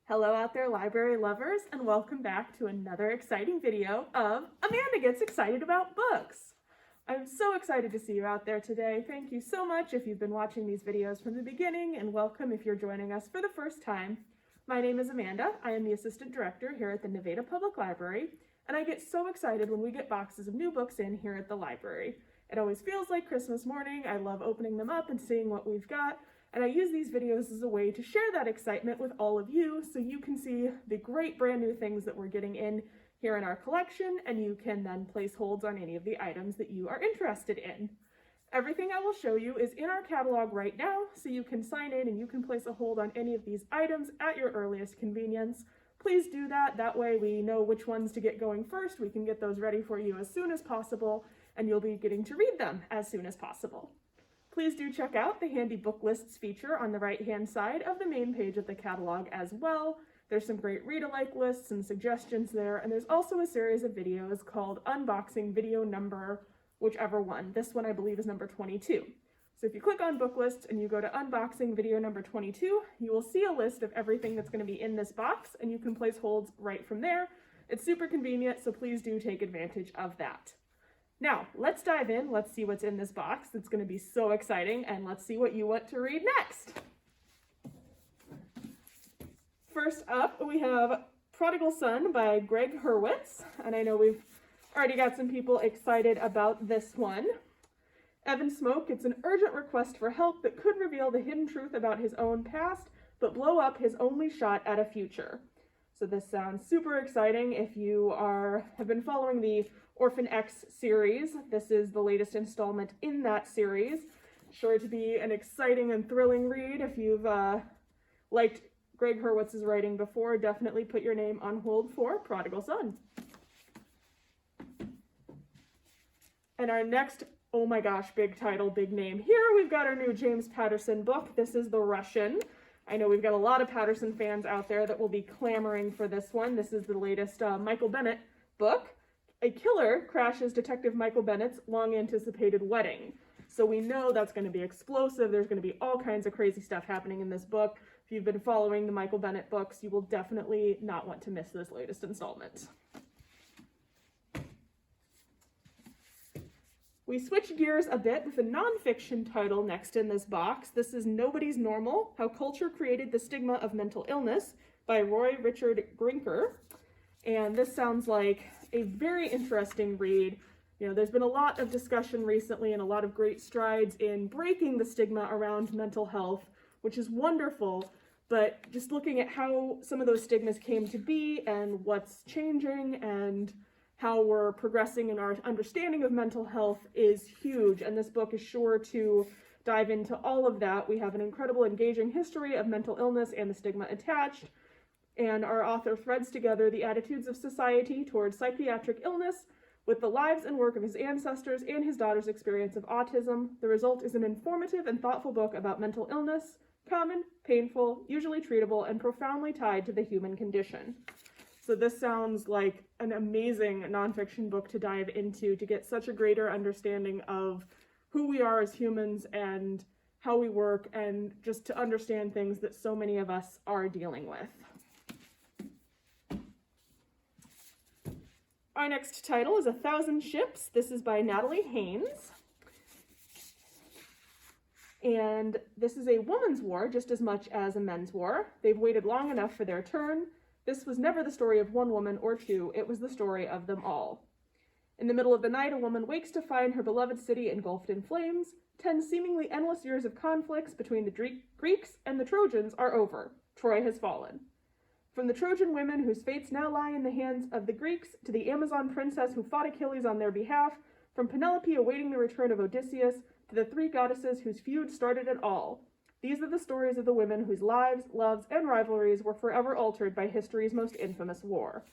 Hello out there, library lovers, and welcome back to another exciting video of Amanda Gets Excited About Books. I'm so excited to see you out there today. Thank you so much if you've been watching these videos from the beginning, and welcome if you're joining us for the first time. My name is Amanda. I am the Assistant Director here at the Nevada Public Library, and I get so excited when we get boxes of new books in here at the library. It always feels like Christmas morning. I love opening them up and seeing what we've got. And I use these videos as a way to share that excitement with all of you so you can see the great brand new things that we're getting in here in our collection, and you can then place holds on any of the items that you are interested in. Everything I will show you is in our catalog right now, so you can sign in and you can place a hold on any of these items at your earliest convenience. Please do that. That way we know which ones to get going first. We can get those ready for you as soon as possible, and you'll be getting to read them as soon as possible. Please do check out the handy book lists feature on the right-hand side of the main page of the catalog as well. There's some great read-alike lists and suggestions there, and there's also a series of videos called Unboxing Video Number whichever one. This one I believe is number 22. So if you click on book lists and you go to Unboxing Video Number 22, you will see a list of everything that's going to be in this box, and you can place holds right from there. It's super convenient, so please do take advantage of that. Now, let's dive in. Let's see what's in this box. It's going to be so exciting, and let's see what you want to read next. First up, we have Prodigal Son by Greg Hurwitz, and I know we've already got some people excited about this one. Evan Smoke, it's an urgent request for help that could reveal the hidden truth about his own past, but blow up his only shot at a future. So this sounds super exciting. If you have been following the Orphan X series, this is the latest installment in that series. Sure to be an exciting and thrilling read. If you've liked Greg Hurwitz's writing before, definitely put your name on hold for Prodigal Son. And our next, oh my gosh, big title, big name. Here we've got our new James Patterson book. This is The Russian. I know we've got a lot of Patterson fans out there that will be clamoring for this one. This is the latest Michael Bennett book. A killer crashes Detective Michael Bennett's long-anticipated wedding. So we know that's going to be explosive. There's going to be all kinds of crazy stuff happening in this book. If you've been following the Michael Bennett books, you will definitely not want to miss this latest installment. We switch gears a bit with a nonfiction title next in this box. This is Nobody's Normal: How Culture Created the Stigma of Mental Illness by Roy Richard Grinker. And this sounds like a very interesting read. You know, there's been a lot of discussion recently and a lot of great strides in breaking the stigma around mental health, which is wonderful, but just looking at how some of those stigmas came to be and what's changing and how we're progressing in our understanding of mental health is huge, and this book is sure to dive into all of that. We have an incredible, engaging history of mental illness and the stigma attached, and our author threads together the attitudes of society towards psychiatric illness with the lives and work of his ancestors and his daughter's experience of autism. The result is an informative and thoughtful book about mental illness, common, painful, usually treatable, and profoundly tied to the human condition. So this sounds like an amazing nonfiction book to dive into to get such a greater understanding of who we are as humans and how we work, and just to understand things that so many of us are dealing with. Our next title is A Thousand Ships. This is by Natalie Haynes. And this is a woman's war just as much as a men's war. They've waited long enough for their turn. This was never the story of one woman or two, it was the story of them all. In the middle of the night, a woman wakes to find her beloved city engulfed in flames. 10 seemingly endless years of conflicts between the Greeks and the Trojans are over. Troy has fallen. From the Trojan women whose fates now lie in the hands of the Greeks, to the Amazon princess who fought Achilles on their behalf, from Penelope awaiting the return of Odysseus, to the three goddesses whose feud started it all. These are the stories of the women whose lives, loves, and rivalries were forever altered by history's most infamous war.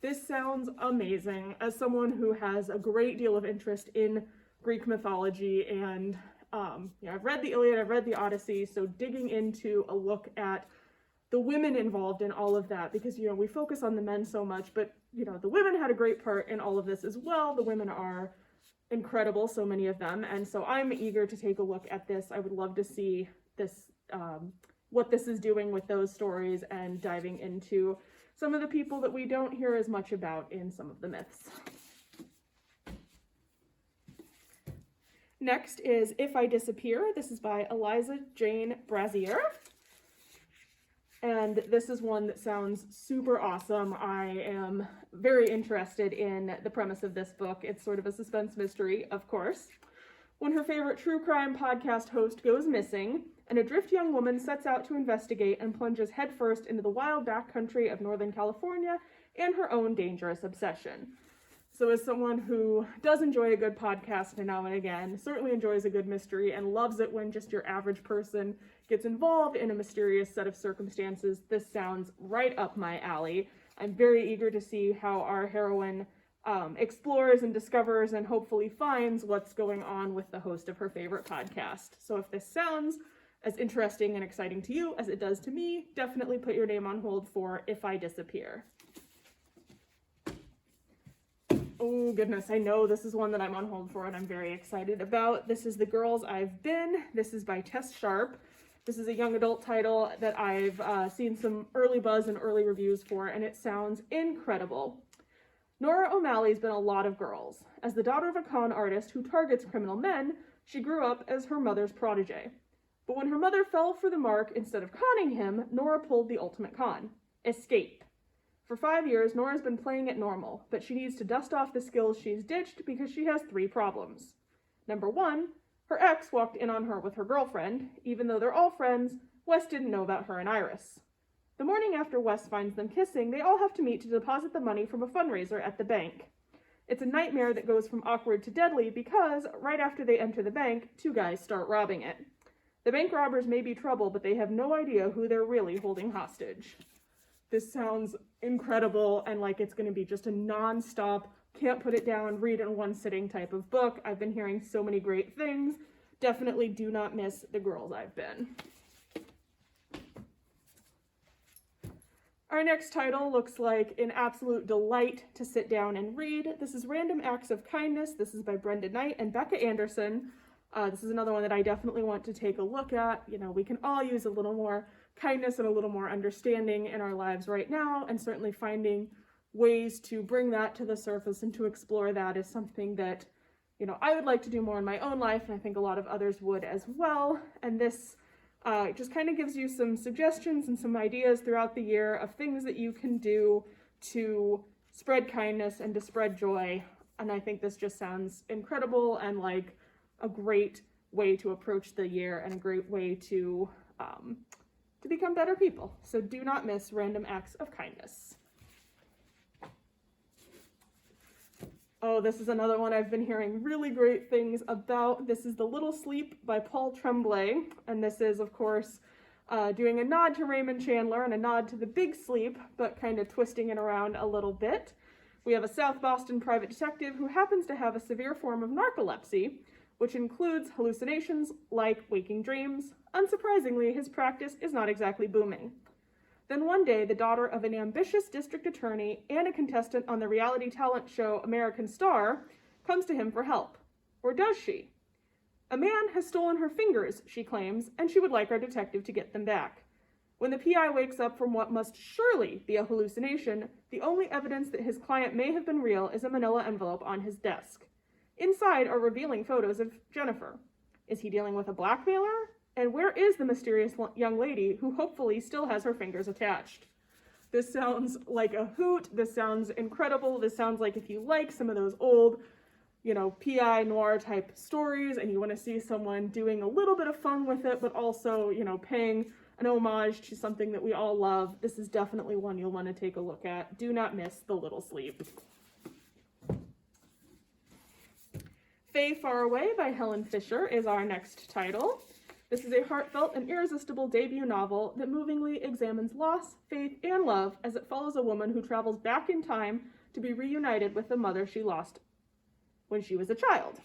This sounds amazing. As someone who has a great deal of interest in Greek mythology, and I've read the Iliad, I've read the Odyssey, so digging into a look at the women involved in all of that, because, we focus on the men so much, but, the women had a great part in all of this as well. The women are incredible, so many of them, and so I'm eager to take a look at this. I would love to see this what this is doing with those stories and diving into some of the people that we don't hear as much about in some of the myths. Next is If I Disappear. This is by Eliza Jane Brazier. And this is one that sounds super awesome. I am very interested in the premise of this book. It's sort of a suspense mystery, of course. When her favorite true crime podcast host goes missing, an adrift young woman sets out to investigate and plunges headfirst into the wild backcountry of Northern California and her own dangerous obsession. So as someone who does enjoy a good podcast now and again, certainly enjoys a good mystery, and loves it when just your average person gets involved in a mysterious set of circumstances, this sounds right up my alley. I'm very eager to see how our heroine explores and discovers and hopefully finds what's going on with the host of her favorite podcast. So if this sounds as interesting and exciting to you as it does to me, definitely put your name on hold for If I Disappear. Oh goodness, I know this is one that I'm on hold for and I'm very excited about. This is The Girls I've Been. This is by Tess Sharp. This is a young adult title that I've seen some early buzz and early reviews for, and it sounds incredible. Nora O'Malley's been a lot of girls. As the daughter of a con artist who targets criminal men, she grew up as her mother's protege. But when her mother fell for the mark instead of conning him, Nora pulled the ultimate con: escape. For 5 years, Nora's been playing it normal, but she needs to dust off the skills she's ditched because she has 3 problems. Number 1, her ex walked in on her with her girlfriend. Even though they're all friends, Wes didn't know about her and Iris. The morning after Wes finds them kissing, they all have to meet to deposit the money from a fundraiser at the bank. It's a nightmare that goes from awkward to deadly because, right after they enter the bank, 2 guys start robbing it. The bank robbers may be trouble, but they have no idea who they're really holding hostage. This sounds incredible and like it's going to be just a non-stop, can't put it down, read in one sitting type of book. I've been hearing so many great things. Definitely do not miss The Girls I've Been. Our next title looks like an absolute delight to sit down and read. This is Random Acts of Kindness. This is by Brenda Knight and Becca Anderson. This is another one that I definitely want to take a look at. You know, we can all use a little more kindness and a little more understanding in our lives right now, and certainly finding ways to bring that to the surface and to explore that is something that, you know, I would like to do more in my own life, and I think a lot of others would as well. And this just kind of gives you some suggestions and some ideas throughout the year of things that you can do to spread kindness and to spread joy. And I think this just sounds incredible and like a great way to approach the year and a great way to become better people. So do not miss Random Acts of Kindness. Oh, this is another one I've been hearing really great things about. This is The Little Sleep by Paul Tremblay, and this is, of course, doing a nod to Raymond Chandler and a nod to The Big Sleep, but kind of twisting it around a little bit. We have a South Boston private detective who happens to have a severe form of narcolepsy, which includes hallucinations like waking dreams. Unsurprisingly, his practice is not exactly booming. Then one day, the daughter of an ambitious district attorney and a contestant on the reality talent show American Star comes to him for help. Or does she? A man has stolen her fingers, she claims, and she would like our detective to get them back. When the PI wakes up from what must surely be a hallucination, the only evidence that his client may have been real is a manila envelope on his desk. Inside are revealing photos of Jennifer. Is he dealing with a blackmailer? And where is the mysterious young lady who hopefully still has her fingers attached? This sounds like a hoot. This sounds incredible. This sounds like if you like some of those old, you know, PI noir type stories and you want to see someone doing a little bit of fun with it, but also, you know, paying an homage to something that we all love, this is definitely one you'll want to take a look at. Do not miss The Little Sleep. Faye Far Away by Helen Fisher is our next title. This is a heartfelt and irresistible debut novel that movingly examines loss, faith, and love as it follows a woman who travels back in time to be reunited with the mother she lost when she was a child.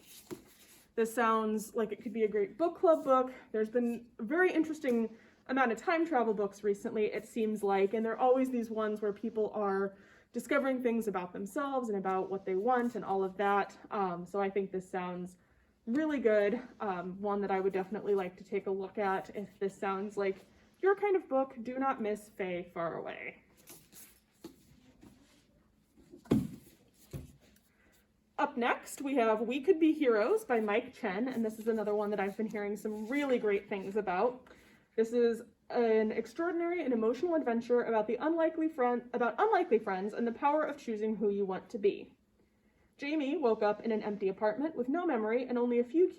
This sounds like it could be a great book club book. There's been a very interesting amount of time travel books recently, it seems like, and there are always these ones where people are discovering things about themselves and about what they want and all of that. So I think this sounds really good. One that I would definitely like to take a look at if this sounds like your kind of book, do not miss Faye Far Away. Up next, we have We Could Be Heroes by Mike Chen, and this is another one that I've been hearing some really great things about. This is an extraordinary and emotional adventure about unlikely friends and the power of choosing who you want to be. Jamie woke up in an empty apartment with no memory and only a few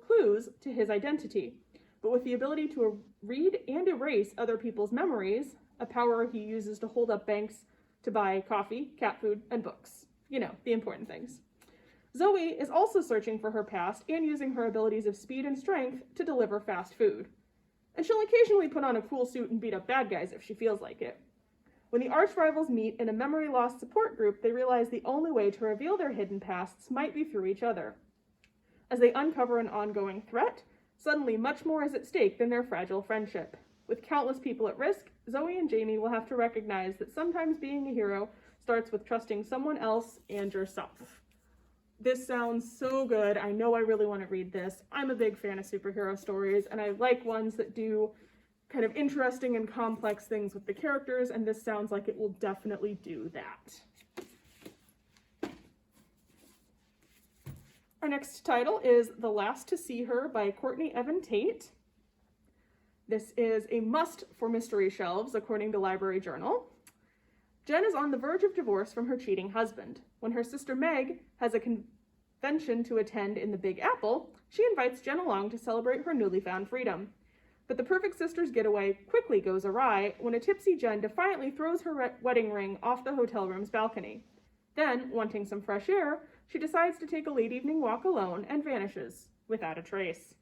clues to his identity. But with the ability to read and erase other people's memories, a power he uses to hold up banks to buy coffee, cat food, and books. You know, the important things. Zoe is also searching for her past and using her abilities of speed and strength to deliver fast food. And she'll occasionally put on a cool suit and beat up bad guys if she feels like it. When the arch-rivals meet in a memory loss support group, they realize the only way to reveal their hidden pasts might be through each other. As they uncover an ongoing threat, suddenly much more is at stake than their fragile friendship. With countless people at risk, Zoe and Jamie will have to recognize that sometimes being a hero starts with trusting someone else and yourself. This sounds so good. I know I really want to read this. I'm a big fan of superhero stories, and I like ones that do kind of interesting and complex things with the characters, and this sounds like it will definitely do that. Our next title is The Last to See Her by Courtney Evan Tate. This is a must for mystery shelves, according to Library Journal. Jen is on the verge of divorce from her cheating husband. When her sister Meg has a convention to attend in the Big Apple, she invites Jen along to celebrate her newly found freedom. But the perfect sister's getaway quickly goes awry when a tipsy Jen defiantly throws her wedding ring off the hotel room's balcony. Then, wanting some fresh air, she decides to take a late evening walk alone and vanishes, without a trace.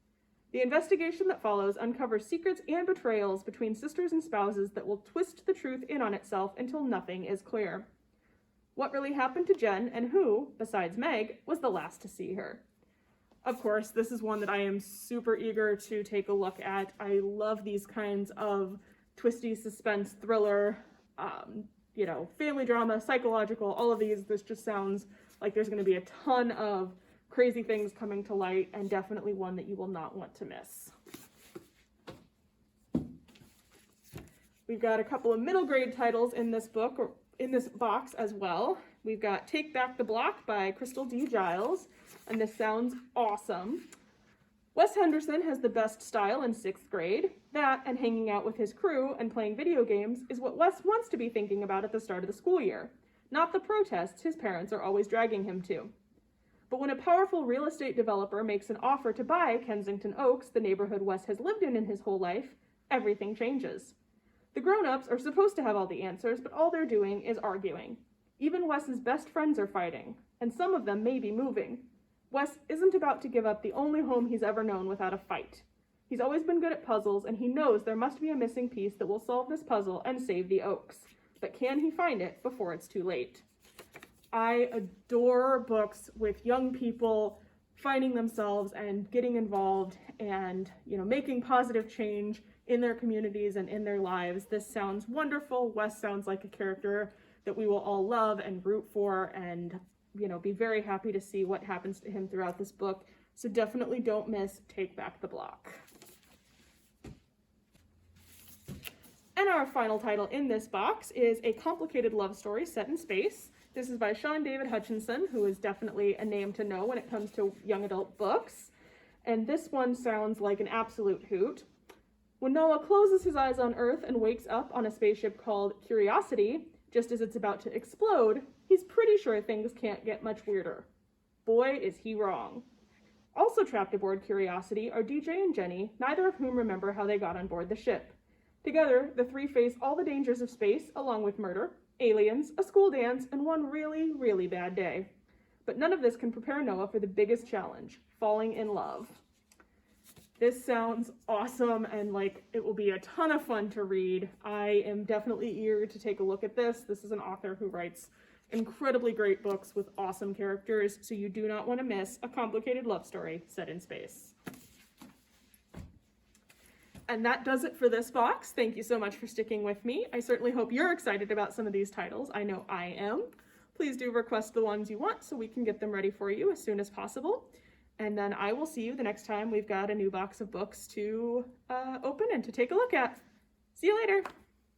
The investigation that follows uncovers secrets and betrayals between sisters and spouses that will twist the truth in on itself until nothing is clear. What really happened to Jen, and who, besides Meg, was the last to see her? Of course, this is one that I am super eager to take a look at. I love these kinds of twisty suspense thriller, family drama, psychological, all of these. This just sounds like there's going to be a ton of crazy things coming to light, and definitely one that you will not want to miss. We've got a couple of middle grade titles in this book, or in this box as well. We've got Take Back the Block by Crystal D. Giles, and this sounds awesome. Wes Henderson has the best style in 6th grade. That, and hanging out with his crew and playing video games, is what Wes wants to be thinking about at the start of the school year, not the protests his parents are always dragging him to. But when a powerful real estate developer makes an offer to buy Kensington Oaks, the neighborhood Wes has lived in his whole life, everything changes. The grown-ups are supposed to have all the answers, but all they're doing is arguing. Even Wes's best friends are fighting, and some of them may be moving. Wes isn't about to give up the only home he's ever known without a fight. He's always been good at puzzles, and he knows there must be a missing piece that will solve this puzzle and save the Oaks. But can he find it before it's too late? I adore books with young people finding themselves and getting involved and, making positive change in their communities and in their lives. This sounds wonderful. Wes sounds like a character that we will all love and root for and, be very happy to see what happens to him throughout this book. So definitely don't miss Take Back the Block. And our final title in this box is A Complicated Love Story Set in Space. This is by Sean David Hutchinson, who is definitely a name to know when it comes to young adult books. And this one sounds like an absolute hoot. When Noah closes his eyes on Earth and wakes up on a spaceship called Curiosity, just as it's about to explode, he's pretty sure things can't get much weirder. Boy, is he wrong. Also trapped aboard Curiosity are DJ and Jenny, neither of whom remember how they got on board the ship. Together, the three face all the dangers of space, along with murder, aliens, a school dance, and one really, really bad day. But none of this can prepare Noah for the biggest challenge, falling in love. This sounds awesome, and it will be a ton of fun to read. I am definitely eager to take a look at this. This is an author who writes incredibly great books with awesome characters, so you do not want to miss A Complicated Love Story Set in Space. And that does it for this box. Thank you so much for sticking with me. I certainly hope you're excited about some of these titles. I know I am. Please do request the ones you want so we can get them ready for you as soon as possible. And then I will see you the next time we've got a new box of books to open and to take a look at. See you later.